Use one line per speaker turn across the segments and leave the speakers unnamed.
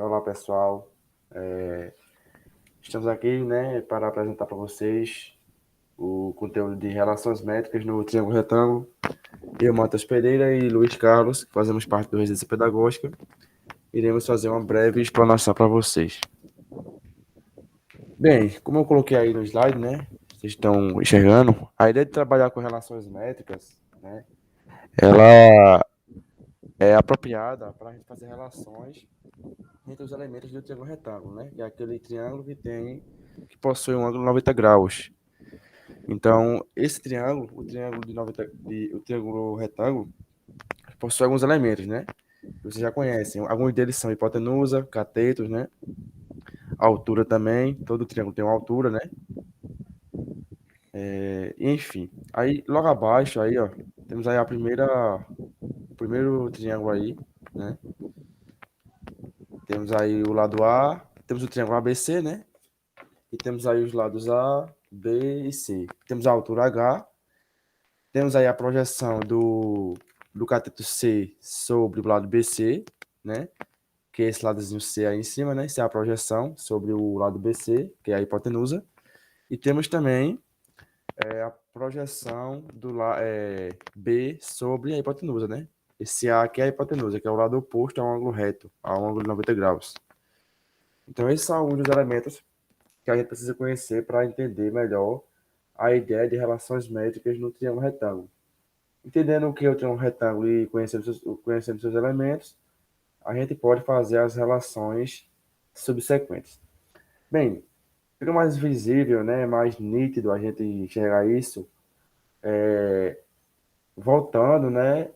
Olá, pessoal. Estamos aqui, né, para apresentar para vocês o conteúdo de relações métricas no Triângulo Retângulo. Eu, Matheus Pereira e Luiz Carlos, que fazemos parte do Residência Pedagógica, iremos fazer uma breve explanação para vocês. Bem, como eu coloquei aí no slide, né, vocês estão enxergando, a ideia de trabalhar com relações métricas, né, ela é apropriada para a gente fazer relações entre os elementos do triângulo retângulo, né? Que é aquele triângulo que possui um ângulo de 90 graus. Então, esse triângulo, o triângulo retângulo, possui alguns elementos, né? Que vocês já conhecem. Alguns deles são hipotenusa, catetos, né? A altura também. Todo triângulo tem uma altura, né? Enfim. Aí, logo abaixo, aí, ó, temos aí o primeiro triângulo aí, né? Temos aí o lado A, temos o triângulo ABC, né? E temos aí os lados A, B e C. Temos a altura H, temos aí a projeção do cateto C sobre o lado BC, né? Que é esse ladozinho C aí em cima, né? Isso é a projeção sobre o lado BC, que é a hipotenusa. E temos também a projeção B sobre a hipotenusa, né? Esse A aqui é a hipotenusa, que é o lado oposto ao ângulo reto, ao ângulo de 90 graus. Então, esses são alguns dos elementos que a gente precisa conhecer para entender melhor a ideia de relações métricas no triângulo retângulo. Entendendo o que é o triângulo retângulo e conhecendo seus elementos, a gente pode fazer as relações subsequentes. Bem, fica mais visível, né, mais nítido a gente enxergar isso, voltando, né,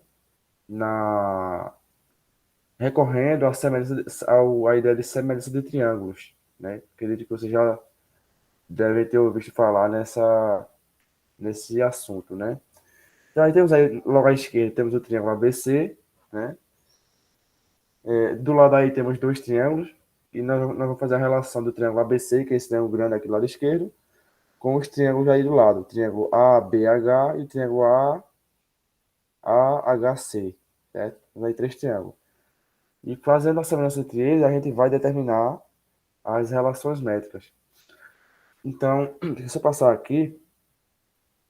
na recorrendo à ideia de semelhança de triângulos, né? Acredito que você já deve ter ouvido falar nesse assunto, né? Então, aí temos aí, logo à esquerda, temos o triângulo ABC, né? Do lado aí temos dois triângulos, e nós vamos fazer a relação do triângulo ABC, que é esse triângulo grande aqui do lado esquerdo, com os triângulos aí do lado, o triângulo ABH e o triângulo AHC, certo? Temos aí três triângulos. E fazendo a semelhança entre eles, a gente vai determinar as relações métricas. Então, deixa eu passar aqui.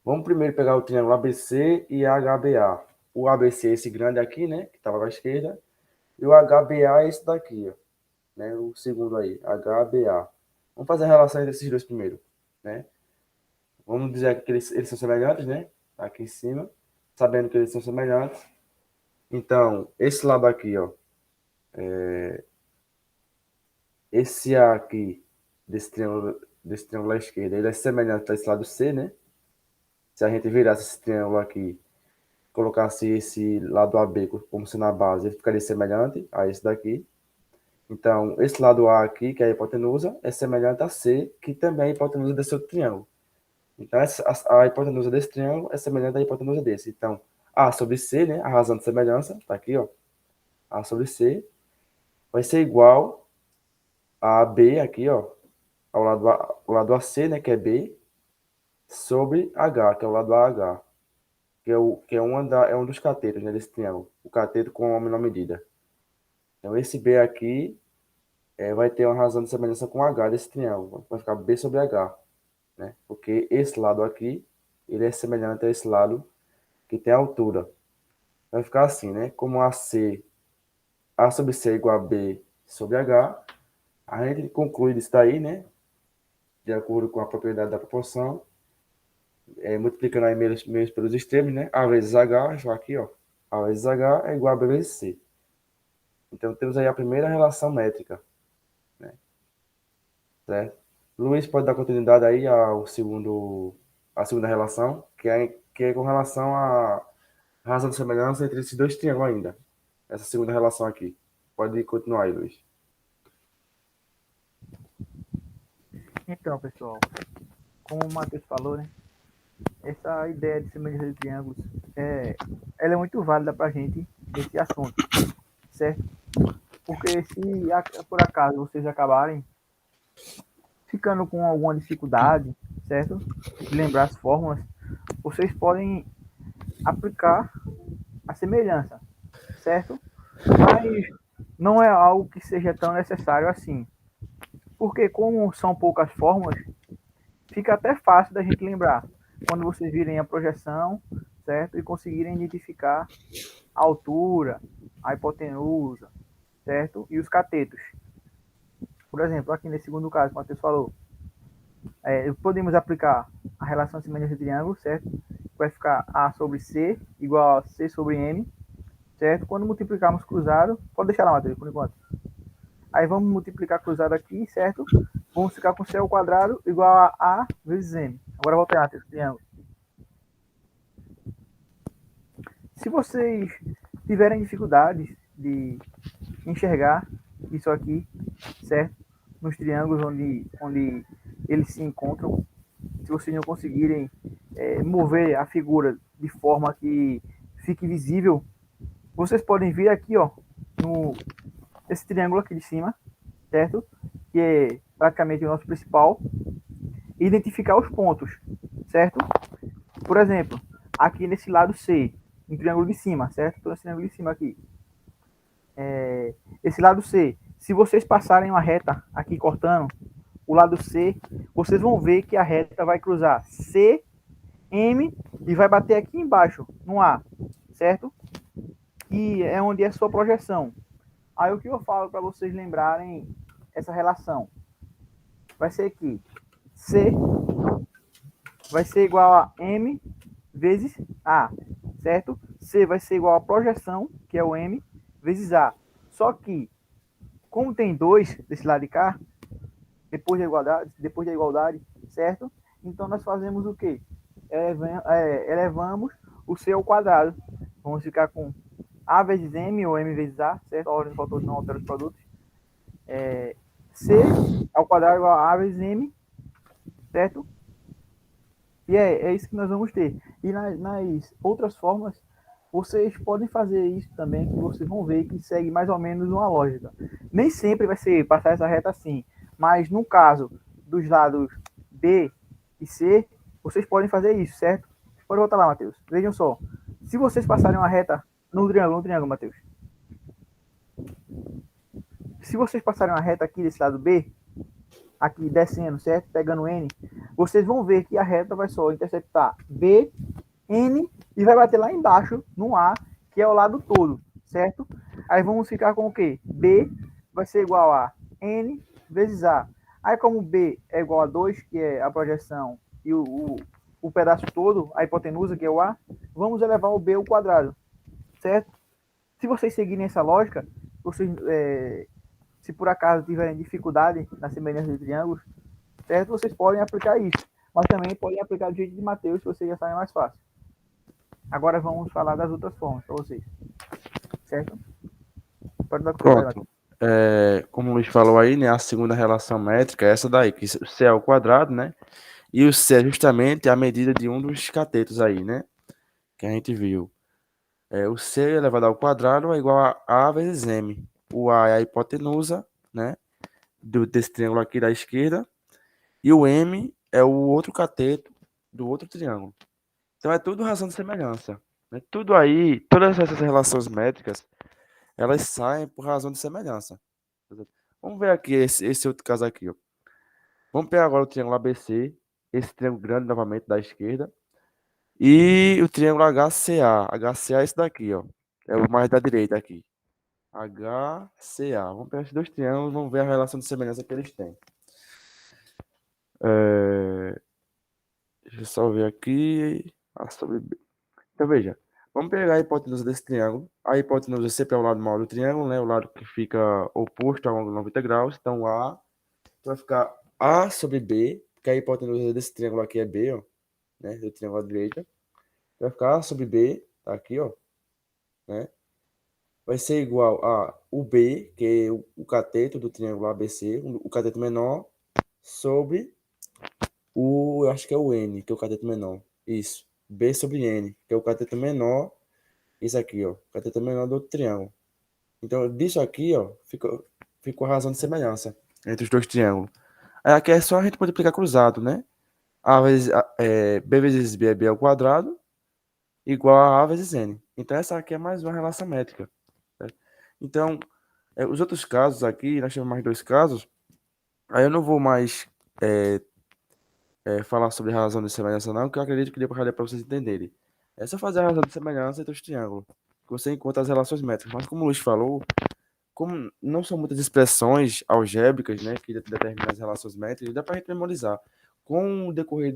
Vamos primeiro pegar o triângulo ABC e HBA. O ABC é esse grande aqui, né? Que estava à esquerda. E o HBA é esse daqui, ó, né? O segundo aí, HBA. Vamos fazer a relação entre esses dois primeiro, né? Vamos dizer que eles são semelhantes, né? Aqui em cima, sabendo que eles são semelhantes. Então, esse lado aqui, ó, esse A aqui, desse triângulo à esquerda, ele é semelhante a esse lado C, né? Se a gente virasse esse triângulo aqui, colocasse esse lado AB como sendo a base, ele ficaria semelhante a esse daqui. Então, esse lado A aqui, que é a hipotenusa, é semelhante a C, que também é a hipotenusa desse outro triângulo. Então, a hipotenusa desse triângulo é semelhante à hipotenusa desse. Então, A sobre C, né, a razão de semelhança, tá aqui, ó, A sobre C, vai ser igual a B aqui, ó, o lado AC, né, que é B, sobre H, que é o lado AH, é um dos catetos, né, desse triângulo, o cateto com a menor medida. Então, esse B aqui vai ter uma razão de semelhança com H desse triângulo. Vai ficar B sobre H, né? Porque esse lado aqui, ele é semelhante a esse lado que tem a altura. Vai ficar assim, né? Como A sobre C é igual a B sobre H, a gente conclui disso daí, né? De acordo com a propriedade da proporção, multiplicando aí meios pelos extremos, né? A vezes H, já aqui, ó. A vezes H é igual a B vezes C. Então, temos aí a primeira relação métrica, né? Certo? Luiz pode dar continuidade aí à segunda relação, que é com relação à razão de semelhança entre esses dois triângulos ainda. Essa segunda relação aqui. Pode continuar aí, Luiz.
Então, pessoal, como o Matheus falou, né? Essa ideia de semelhança de triângulos ela é muito válida para a gente nesse assunto, certo? Porque se por acaso vocês acabarem ficando com alguma dificuldade, certo? De lembrar as fórmulas, vocês podem aplicar a semelhança, certo? Mas não é algo que seja tão necessário assim. Porque como são poucas fórmulas, fica até fácil da gente lembrar. Quando vocês virem a projeção, certo? E conseguirem identificar a altura, a hipotenusa, certo? E os catetos. Por exemplo, aqui nesse segundo caso, que o Matheus falou, podemos aplicar a relação de semelhança de triângulo, certo? Vai ficar A sobre C igual a C sobre M, certo? Quando multiplicarmos cruzado, pode deixar lá, Matheus, por enquanto. Aí vamos multiplicar cruzado aqui, certo? Vamos ficar com C ao quadrado igual a A vezes M. Agora volta aí, Matheus, triângulo. Se vocês tiverem dificuldades de enxergar isso aqui, certo? Nos triângulos onde eles se encontram, se vocês não conseguirem mover a figura de forma que fique visível, vocês podem vir aqui, ó, esse triângulo aqui de cima, certo? Que é praticamente o nosso principal, e identificar os pontos, certo? Por exemplo, aqui nesse lado C, no triângulo de cima, certo? Estou nesse triângulo de cima aqui. Esse lado C, se vocês passarem uma reta aqui cortando o lado C, vocês vão ver que a reta vai cruzar C, M e vai bater aqui embaixo, no A, certo? E é onde é a sua projeção. Aí o que eu falo para vocês lembrarem essa relação? Vai ser que C vai ser igual a M vezes A, certo? C vai ser igual a projeção, que é o M, vezes A. Só que, como tem 2 desse lado de cá, depois da igualdade, certo? Então nós fazemos o quê? Elevamos o C ao quadrado. Vamos ficar com A vezes M ou M vezes A, certo? A ordem dos fatores não altera os produtos. C ao quadrado igual a A vezes M, certo? E é isso que nós vamos ter. E nas outras formas, vocês podem fazer isso também, que vocês vão ver que segue mais ou menos uma lógica. Nem sempre vai ser passar essa reta assim, mas no caso dos lados B e C, vocês podem fazer isso, certo? Pode voltar lá, Matheus. Vejam só. Se vocês passarem uma reta no triângulo, Matheus. Se vocês passarem uma reta aqui desse lado B, aqui descendo, certo? Pegando N, vocês vão ver que a reta vai só interceptar B, N e vai bater lá embaixo no A, que é o lado todo, certo? Aí vamos ficar com o quê? B vai ser igual a N vezes A. Aí como B é igual a 2, que é a projeção, e o pedaço todo, a hipotenusa, que é o A, vamos elevar o B ao quadrado, certo? Se vocês seguirem essa lógica, vocês, se por acaso tiverem dificuldade na semelhança de triângulos, certo? Vocês podem aplicar isso, mas também podem aplicar do jeito de Mateus, se vocês já sabem mais fácil. Agora vamos falar das outras formas para vocês, certo? Pode dar
Pronto. Como o Luiz falou aí, né, a segunda relação métrica é essa daí, que o C é ao quadrado, né? E o C é justamente a medida de um dos catetos aí, né? Que a gente viu. O C elevado ao quadrado é igual a A vezes M. O A é a hipotenusa, né? Desse triângulo aqui da esquerda. E o M é o outro cateto do outro triângulo. Então é tudo razão de semelhança, né? Tudo aí, todas essas relações métricas, elas saem por razão de semelhança. Vamos ver aqui esse outro caso aqui, ó. Vamos pegar agora o triângulo ABC, esse triângulo grande novamente da esquerda, e o triângulo HCA. HCA é esse daqui, ó. É o mais da direita aqui. HCA. Vamos pegar esses dois triângulos, vamos ver a relação de semelhança que eles têm. Deixa eu só ver aqui. A sobre B. Então veja, vamos pegar a hipotenusa desse triângulo. A hipotenusa sempre é o lado maior do triângulo, né? O lado que fica oposto ao ângulo 90 graus. Então A vai ficar A sobre B, porque a hipotenusa desse triângulo aqui é B, ó, né? Do triângulo à direita. Vai ficar A sobre B, tá aqui, ó, né? Vai ser igual a o B, que é o cateto do triângulo ABC, o cateto menor, sobre eu acho que é o N, que é o cateto menor. Isso. B sobre N, que é o cateto menor. Isso aqui, ó. Cateto menor do outro triângulo. Então, disso aqui, ó, ficou a razão de semelhança entre os dois triângulos. Aí aqui é só a gente multiplicar cruzado, né? B vezes B é B ao quadrado, igual a vezes N. Então, essa aqui é mais uma relação métrica. Certo? Então, Os outros casos aqui, nós temos mais dois casos, aí eu não vou mais é, falar sobre a razão de semelhança, não, que eu acredito que dê para vocês entenderem. É só fazer a razão de semelhança entre os triângulos, que você encontra as relações métricas. Mas como o Luiz falou, como não são muitas expressões algébricas, né, que determinam as relações métricas, dá para a gente memorizar. Com o decorrer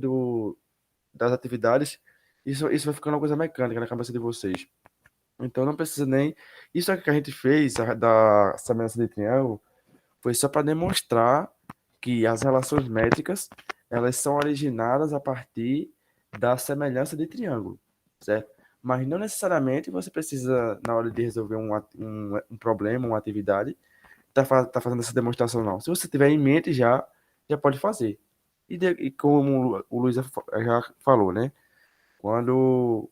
das atividades, isso vai ficando uma coisa mecânica na cabeça de vocês. Então não precisa nem. Isso aqui que a gente fez, da semelhança de triângulo, foi só para demonstrar que as relações métricas elas são originadas a partir da semelhança de triângulo, certo? Mas não necessariamente você precisa, na hora de resolver um problema, uma atividade, tá fazendo essa demonstração, não. Se você tiver em mente já pode fazer. E como o Luiz já falou, né? Quando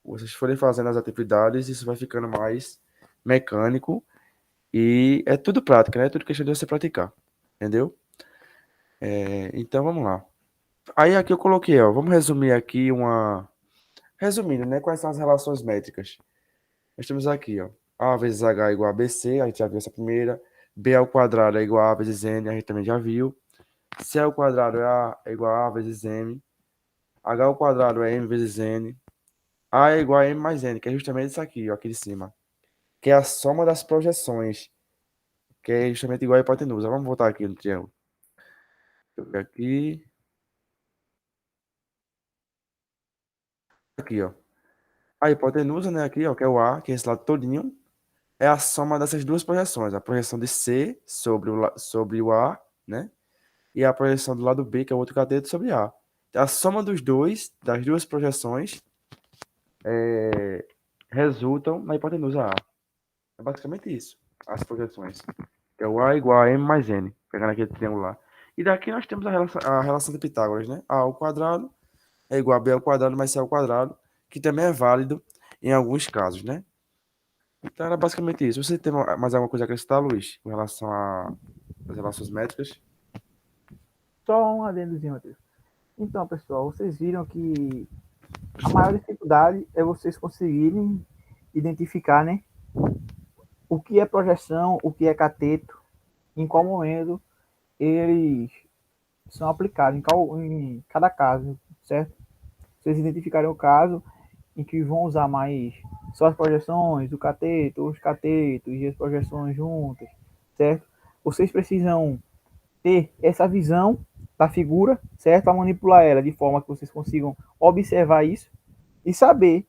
vocês forem fazendo as atividades, isso vai ficando mais mecânico e é tudo prática, né? É tudo questão de você praticar, entendeu? Então vamos lá. Aí aqui eu coloquei, ó, vamos resumir aqui resumindo, né? Quais são as relações métricas? Nós temos aqui, ó, A vezes H é igual a BC, a gente já viu essa primeira. B ao quadrado é igual a vezes N, a gente também já viu. C ao quadrado é igual a vezes M. H ao quadrado é M vezes N. A é igual a M mais N, que é justamente isso aqui, ó, aqui de cima. Que é a soma das projeções, que é justamente igual a hipotenusa. Vamos voltar aqui no triângulo. Deixa eu ver aqui. Aqui, ó. A hipotenusa, né, aqui, ó, que é o A, que é esse lado todinho, é a soma dessas duas projeções. A projeção de C sobre o A, né? E a projeção do lado B, que é o outro cateto, sobre A. A soma dos dois, das duas projeções, resultam na hipotenusa A. É basicamente isso, as projeções. Que é o A igual a M mais N, pegando aquele triângulo lá. E daqui nós temos a relação de Pitágoras, né? A ao quadrado é igual a B ao quadrado mais C ao quadrado, que também é válido em alguns casos, né? Então era basicamente isso. Você tem mais alguma coisa a acrescentar, Luiz, com relação às relações métricas?
Só um adendozinho, Matheus. Então, pessoal, vocês viram que a maior dificuldade é vocês conseguirem identificar, né, o que é projeção, o que é cateto, em qual momento eles são aplicados em cada caso, certo? Vocês identificarem o caso em que vão usar mais só as projeções, o cateto, os catetos e as projeções juntas, certo? Vocês precisam ter essa visão da figura, certo? Para manipular ela de forma que vocês consigam observar isso e saber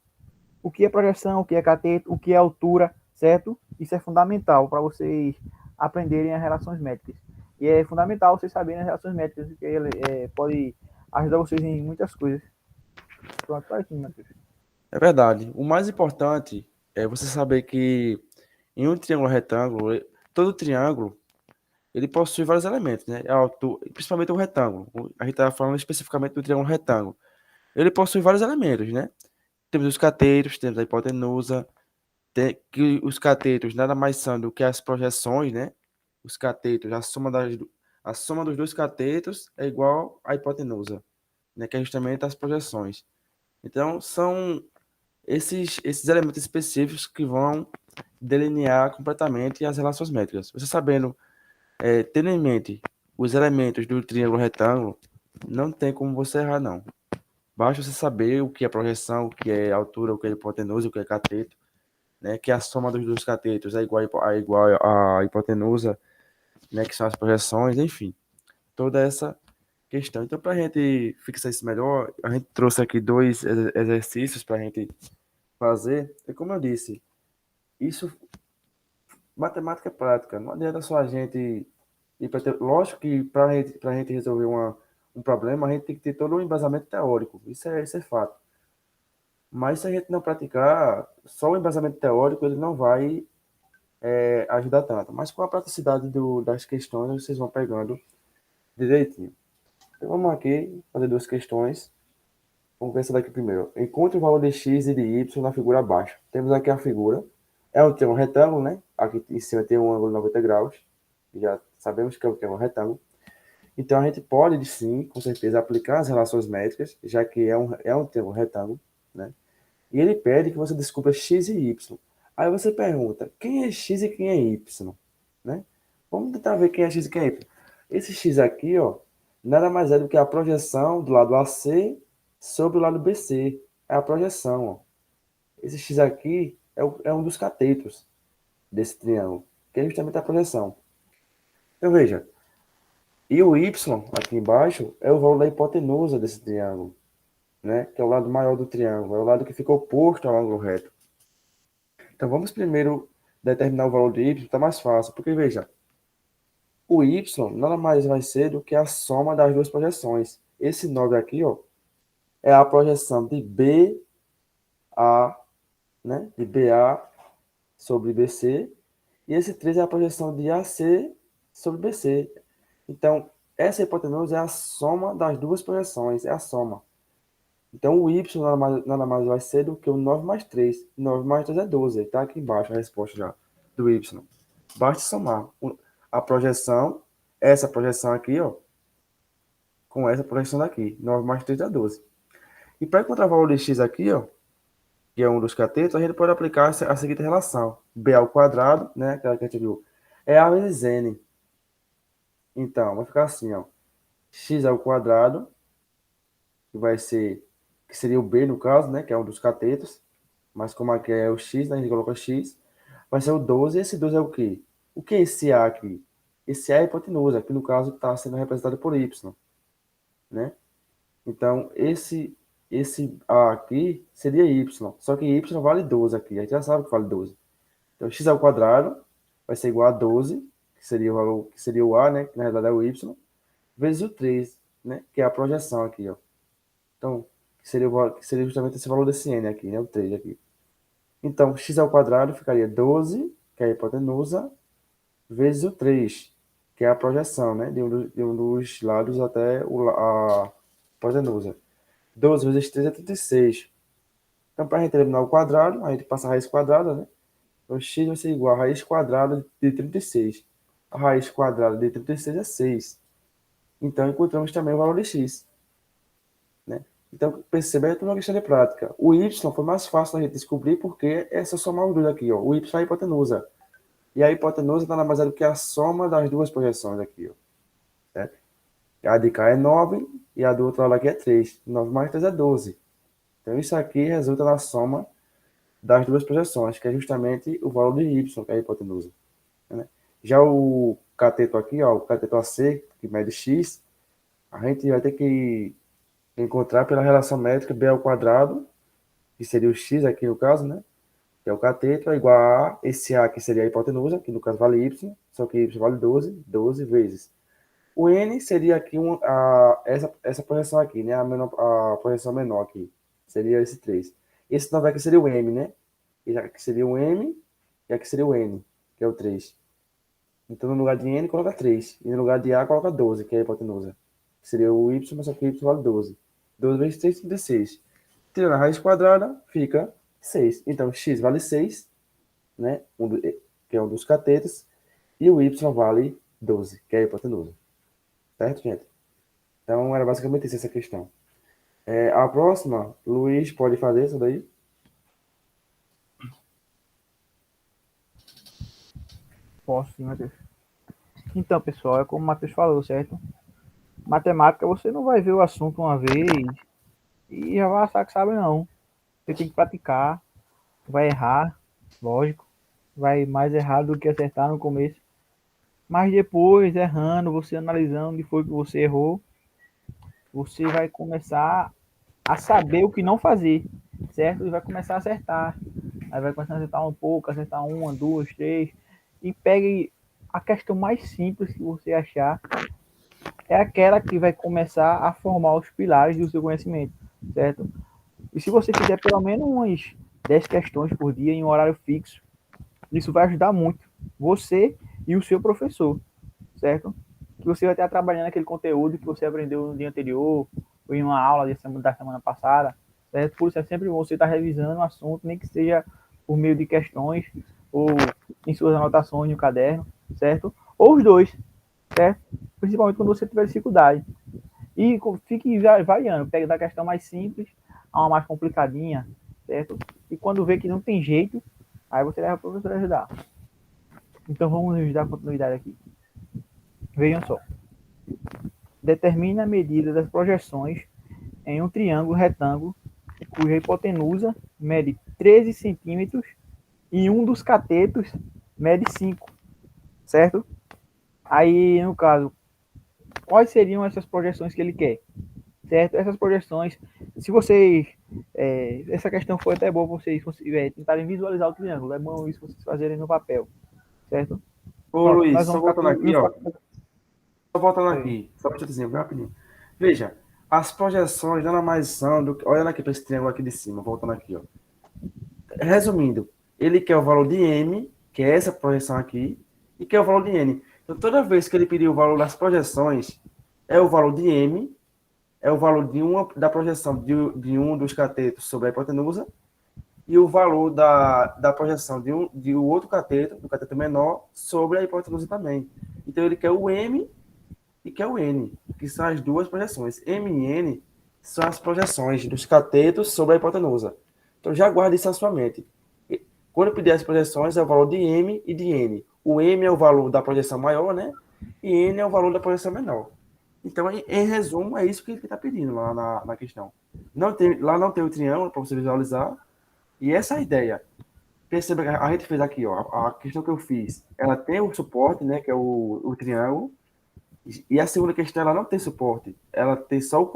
o que é projeção, o que é cateto, o que é altura, certo? Isso é fundamental para vocês aprenderem as relações métricas. E é fundamental vocês saberem as relações métricas, porque ele pode ajudar vocês em muitas coisas. Pronto, só isso, Matheus.
É verdade. O mais importante é você saber que em um triângulo retângulo, todo triângulo, ele possui vários elementos, né? Principalmente o retângulo. A gente está falando especificamente do triângulo retângulo. Ele possui vários elementos, né? Temos os catetos, temos a hipotenusa, que os catetos nada mais são do que as projeções, né? Os catetos, a soma dos dois catetos é igual à hipotenusa, né? Que é justamente as projeções. Então, são esses elementos específicos que vão delinear completamente as relações métricas. Você sabendo, tendo em mente os elementos do triângulo retângulo, não tem como você errar, não. Basta você saber o que é projeção, o que é altura, o que é hipotenusa, o que é cateto, né? Que a soma dos dois catetos é igual à hipotenusa, né? Que são as projeções, enfim. Toda essa questão. Então, para a gente fixar isso melhor, a gente trouxe aqui dois exercícios para a gente fazer. E como eu disse, isso, matemática é prática. Não adianta só a gente ir para ter. Lógico que para a gente resolver um problema, a gente tem que ter todo um embasamento teórico. Isso é fato. Mas se a gente não praticar, só o embasamento teórico ele não vai ajudar tanto. Mas com a praticidade das questões, vocês vão pegando direitinho. Então vamos aqui fazer duas questões. Vamos ver essa daqui primeiro. Encontre o valor de x e de y na figura abaixo. Temos aqui a figura. Tem um retângulo, né? Aqui em cima tem um ângulo de 90 graus. Já sabemos que é um retângulo. Então a gente pode, sim, com certeza, aplicar as relações métricas, já que tem um retângulo, né? E ele pede que você descubra x e y. Aí você pergunta, quem é x e quem é y? né? Vamos tentar ver quem é x e quem é y. Esse x aqui, ó, nada mais é do que a projeção do lado AC sobre o lado BC. É a projeção, ó. Esse x aqui é um dos catetos desse triângulo, que é justamente a projeção. Então veja, e o y aqui embaixo é o valor da hipotenusa desse triângulo, né? Que é o lado maior do triângulo, é o lado que fica oposto ao ângulo reto. Então vamos primeiro determinar o valor de y, está mais fácil, porque veja, o y nada mais vai ser do que a soma das duas projeções. Esse 9 aqui, ó, é a projeção de BA, né? De BA sobre BC, e esse 3 é a projeção de AC sobre BC. Então, essa hipotenusa é a soma das duas projeções, é a soma. Então, o y nada mais vai ser do que o 9 mais 3. 9 mais 3 é 12. Está aqui embaixo a resposta já do y. Basta somar a projeção, essa projeção aqui, ó, com essa projeção daqui. 9 mais 3 dá 12. E para encontrar o valor de x aqui, ó, que é um dos catetos, a gente pode aplicar a seguinte relação. B ao quadrado, né, aquela que a gente viu, é A vezes N. Então, vai ficar assim, ó. X ao quadrado, que seria o B no caso, né, que é um dos catetos. Mas como aqui é o x, né, a gente coloca x. Vai ser o 12, e esse 12 é o quê? O que é esse A aqui? Esse A é a hipotenusa, que no caso está sendo representado por y, né? Então, esse A aqui seria y, só que y vale 12 aqui, a gente já sabe que vale 12. Então, x ao quadrado vai ser igual a 12, que seria o valor, que seria o A, né, que na realidade é o y, vezes o 3, né, que é a projeção aqui, ó. Então, que seria justamente esse valor desse n aqui, né, o 3 aqui. Então, x ao quadrado ficaria 12, que é a hipotenusa, vezes o 3, que é a projeção, né, de um dos lados até a hipotenusa. 12 vezes 3 é 36. Então, para a gente eliminar o quadrado, a gente passa a raiz quadrada, né? Então, x vai ser igual a raiz quadrada de 36. A raiz quadrada de 36 é 6. Então, encontramos também o valor de x, né? Então, perceba, é tudo uma questão de prática. O y foi mais fácil da gente descobrir porque é só somar os dois aqui, ó. O y é a hipotenusa. E a hipotenusa nada mais é do que a soma das duas projeções aqui, ó. Certo? A de cá é 9 e a do outro lado aqui é 3. 9 mais 3 é 12. Então, isso aqui resulta na soma das duas projeções, que é justamente o valor de y, que é a hipotenusa, né? Já o cateto aqui, ó, o cateto AC, que mede x, a gente vai ter que encontrar pela relação métrica b ao quadrado, que seria o x aqui no caso, né? Que é o cateto, é igual a esse A, que seria a hipotenusa, que no caso vale y, só que y vale 12, 12 vezes. O n seria aqui essa projeção aqui, né? A projeção menor aqui. Seria esse 3. Esse 9 aqui seria o m, né? E aqui seria o m, e aqui seria o n, que é o 3. Então, no lugar de n, coloca 3. E no lugar de a, coloca 12, que é a hipotenusa. Que seria o y, mas só que y vale 12. 12 vezes 3, 36. Tirando a raiz quadrada, fica 6. Então, x vale 6, né? Que é um dos catetos. E o y vale 12, que é a hipotenusa. Certo, gente? Então, era basicamente isso, essa questão. A próxima, Luiz pode fazer isso daí?
Posso sim, Matheus. Então, pessoal, é como o Matheus falou, certo? Matemática, você não vai ver o assunto uma vez e já vai achar que sabe, não. Você tem que praticar, vai errar, lógico, vai mais errar do que acertar no começo. Mas depois, errando, você analisando onde foi que você errou, você vai começar a saber o que não fazer, certo? E vai começar a acertar. Aí vai começar a acertar um pouco, acertar uma, duas, três. E pegue a questão mais simples que você achar, é aquela que vai começar a formar os pilares do seu conhecimento, certo? E se você fizer pelo menos umas 10 questões por dia em um horário fixo, isso vai ajudar muito você e o seu professor, certo? Que você vai estar trabalhando aquele conteúdo que você aprendeu no dia anterior, ou em uma aula da semana passada, certo? Por isso é sempre bom você estar revisando o assunto, nem que seja por meio de questões, ou em suas anotações no caderno, certo? Ou os dois, certo? Principalmente quando você tiver dificuldade. E fique variando, pega da questão mais simples a uma mais complicadinha, certo? E quando vê que não tem jeito, aí você leva para o professor ajudar. Então vamos dar continuidade aqui. Vejam só. Determina a medida das projeções em um triângulo retângulo cuja hipotenusa mede 13 centímetros e um dos catetos mede 5, certo? Aí, no caso, quais seriam essas projeções que ele quer? Certo? Essas projeções, se vocês... essa questão foi até boa vocês tentarem visualizar o triângulo. É bom isso vocês fazerem no papel, certo?
Ô,
Pronto,
Luiz,
nós
só
vamos ficar
voltando aqui, ó. Só voltando
Oi.
aqui, só para te dizer, bem rapidinho. Veja, as projeções nada mais são do que. Olha aqui para esse triângulo aqui de cima, voltando aqui, ó. Resumindo, ele quer o valor de M, que é essa projeção aqui, e quer o valor de N. Então, toda vez que ele pedir o valor das projeções, é o valor de M, é o valor de uma, da projeção de um dos catetos sobre a hipotenusa, e o valor da projeção de um outro cateto, do cateto menor, sobre a hipotenusa também. Então, ele quer o M e quer o N, que são as duas projeções. M e N são as projeções dos catetos sobre a hipotenusa. Então, já guarde isso na sua mente. Quando eu pedir as projeções, é o valor de M e de N. O M é o valor da projeção maior, né? E N é o valor da projeção menor. Então, em resumo, é isso que ele está pedindo lá na questão. Lá não tem o triângulo para você visualizar. E essa é a ideia. Perceba que a gente fez aqui, ó, a questão que eu fiz, ela tem o suporte, né, que é o triângulo, e a segunda questão, ela não tem suporte. Ela tem só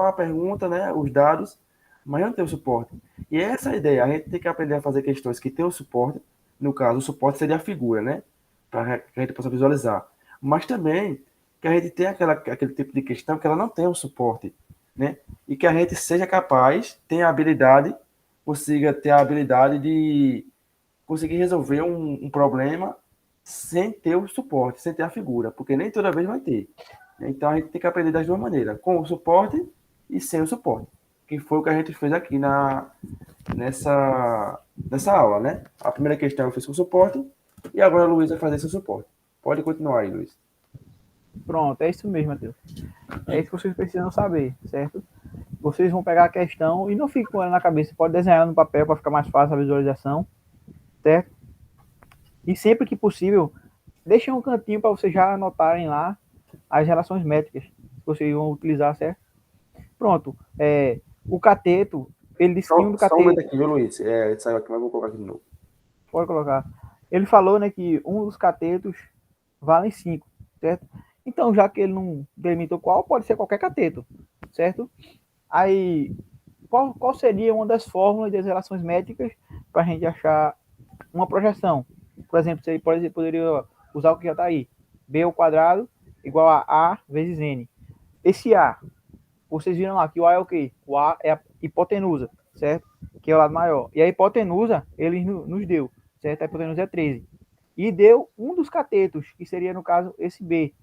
a pergunta, né, os dados, mas não tem o suporte. E essa é a ideia. A gente tem que aprender a fazer questões que têm o suporte. No caso, o suporte seria a figura, né? Para que a gente possa visualizar. Mas também que a gente tenha aquele tipo de questão que ela não tem o suporte, né? E que a gente seja capaz, tenha a habilidade, consiga ter a habilidade de conseguir resolver um problema sem ter o suporte, sem ter a figura, porque nem toda vez vai ter. Então a gente tem que aprender das duas maneiras, com o suporte e sem o suporte, que foi o que a gente fez aqui nessa aula, né? A primeira questão eu fiz com suporte e agora a Luiz vai fazer sem suporte. Pode continuar aí, Luiz.
Pronto, é isso mesmo, Matheus. É isso que vocês precisam saber, certo? Vocês vão pegar a questão e não fique com ela na cabeça. Pode desenhar no papel para ficar mais fácil a visualização, certo? E sempre que possível, deixem um cantinho para vocês já anotarem lá as relações métricas que vocês vão utilizar, certo? Pronto. O cateto, ele disse que um do
Só um momento
cateto...
aqui, viu, Luiz? Saiu aqui, mas vou colocar aqui de novo.
Pode colocar. Ele falou, né, que um dos catetos vale 5, certo? Então, já que ele não delimitou qual, pode ser qualquer cateto, certo? Aí, qual seria uma das fórmulas das relações métricas para a gente achar uma projeção? Por exemplo, você poderia usar o que já está aí. B ao quadrado igual a A vezes N. Esse A, vocês viram lá que o A é o quê? O A é a hipotenusa, certo? Que é o lado maior. E a hipotenusa, ele nos deu, certo? A hipotenusa é 13. E deu um dos catetos, que seria, no caso, esse B,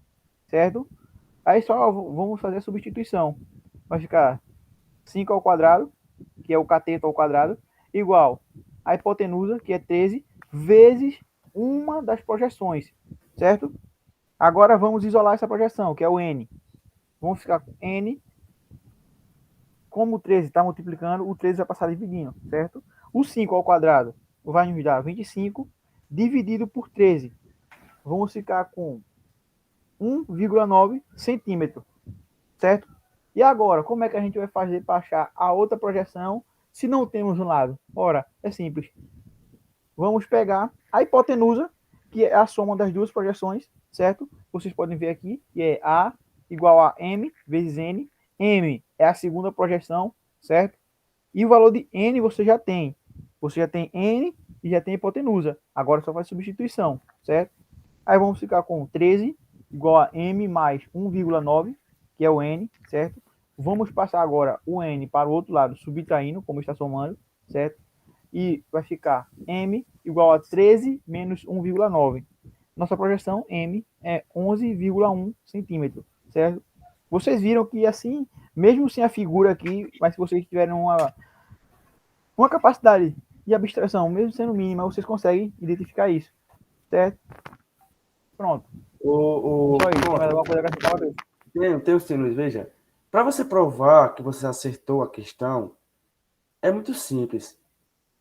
certo? Aí só vamos fazer a substituição. Vai ficar 5 ao quadrado, que é o cateto ao quadrado, igual a hipotenusa, que é 13, vezes uma das projeções, certo? Agora vamos isolar essa projeção, que é o N. Vamos ficar com N. Como o 13 está multiplicando, o 13 vai passar dividindo, certo? O 5 ao quadrado vai nos dar 25, dividido por 13. Vamos ficar com 1,9 centímetro, certo? E agora, como é que a gente vai fazer para achar a outra projeção se não temos um lado? Ora, é simples. Vamos pegar a hipotenusa, que é a soma das duas projeções, certo? Vocês podem ver aqui, que é A igual a M vezes N. M é a segunda projeção, certo? E o valor de N você já tem. Você já tem N e já tem hipotenusa. Agora só faz substituição, certo? Aí vamos ficar com 13 igual a M mais 1,9, que é o N, certo? Vamos passar agora o N para o outro lado, subtraindo, como está somando, certo? E vai ficar M igual a 13 menos 1,9. Nossa projeção M é 11,1 centímetro, certo? Vocês viram que assim, mesmo sem a figura aqui, mas se vocês tiverem uma capacidade de abstração, mesmo sendo mínima, vocês conseguem identificar isso, certo? Pronto. Só isso. Tem mais alguma coisa a acrescentar?
Tenho sim, Luiz. Veja, para você provar que você acertou a questão, é muito simples.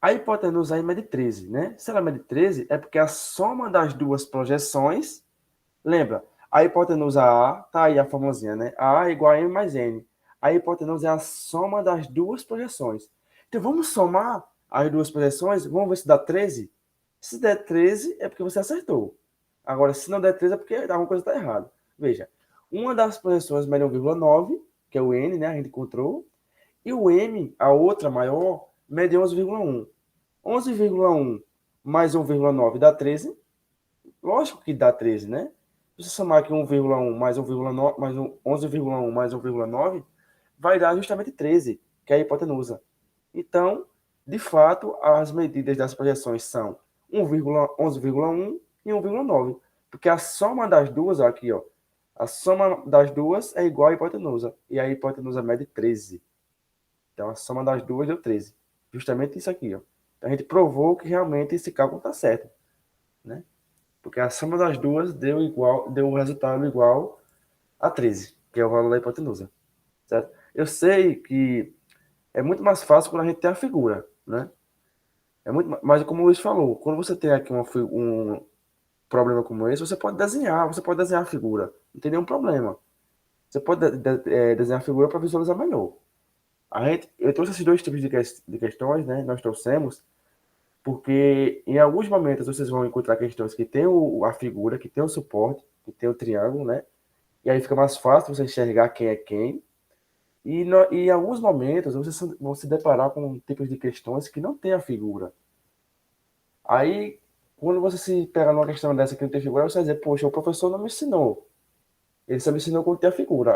A hipotenusa aí mede 13, né? Se ela mede 13, é porque a soma das duas projeções, lembra, a hipotenusa A, tá aí a formulinha, né? A é igual a M mais N. A hipotenusa é a soma das duas projeções. Então vamos somar as duas projeções, vamos ver se dá 13. Se der 13, é porque você acertou. Agora, se não der 13, é porque alguma coisa está errada. Veja, uma das projeções mede 1,9, que é o N, né? A gente encontrou. E o M, a outra maior, mede 11,1. 11,1 mais 1,9 dá 13. Lógico que dá 13, né? Se você somar aqui 1,1 mais 1,9 mais 11,1 mais 1,9, vai dar justamente 13, que é a hipotenusa. Então, de fato, as medidas das projeções são 11,1 e 1,9, porque a soma das duas, ó, aqui, ó, a soma das duas é igual à hipotenusa, e a hipotenusa mede 13. Então, a soma das duas deu 13. Justamente isso aqui, ó. Então, a gente provou que realmente esse cálculo está certo, né? Porque a soma das duas deu um resultado igual a 13, que é o valor da hipotenusa, certo? Eu sei que é muito mais fácil quando a gente tem a figura, né? Mas como o Luiz falou, quando você tem aqui um problema como esse, você pode desenhar a figura, não tem nenhum problema. Você pode desenhar a figura para visualizar melhor. Eu trouxe esses dois tipos de questões, né? Nós trouxemos, porque em alguns momentos vocês vão encontrar questões que tem a figura, que tem o suporte, que tem o triângulo, né? E aí fica mais fácil você enxergar quem é quem. E em alguns momentos vocês vão se deparar com tipos de questões que não tem a figura. Aí, quando você se pega numa questão dessa que não tem figura, você vai dizer, poxa, o professor não me ensinou. Ele só me ensinou como ter a figura.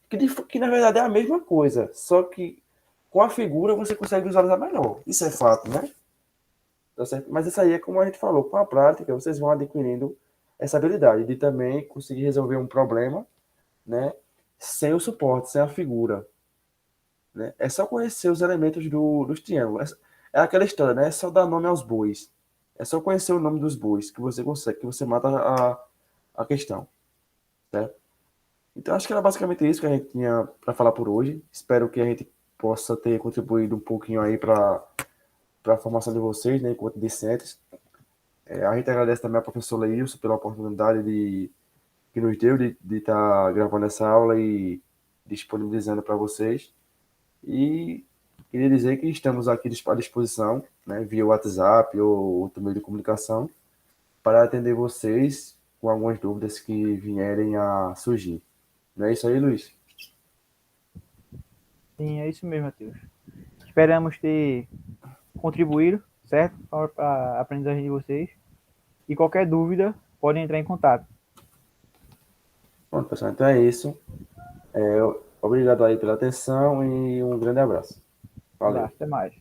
Que na verdade é a mesma coisa, só que com a figura você consegue visualizar melhor. Isso é fato, né? Tá certo? Mas isso aí é como a gente falou, com a prática vocês vão adquirindo essa habilidade de também conseguir resolver um problema, né? Sem o suporte, sem a figura, né? É só conhecer os elementos dos triângulos. É aquela história, né? É só dar nome aos bois. É só conhecer o nome dos bois que você consegue, que você mata a questão, certo? Então acho que era basicamente isso que a gente tinha para falar por hoje. Espero que a gente possa ter contribuído um pouquinho aí para a formação de vocês, né, enquanto discentes. A gente agradece também a professora Leilson pela oportunidade que nos deu de estar gravando essa aula e disponibilizando para vocês. E queria dizer que estamos aqui à disposição, né, via WhatsApp ou outro meio de comunicação, para atender vocês com algumas dúvidas que vierem a surgir. Não é isso aí, Luiz?
Sim, é isso mesmo, Matheus. Esperamos ter contribuído, certo? Para a aprendizagem de vocês. E qualquer dúvida, podem entrar em contato.
Bom, pessoal, então é isso. Obrigado aí pela atenção e um grande abraço.
Um abraço,
Valeu.
até mais.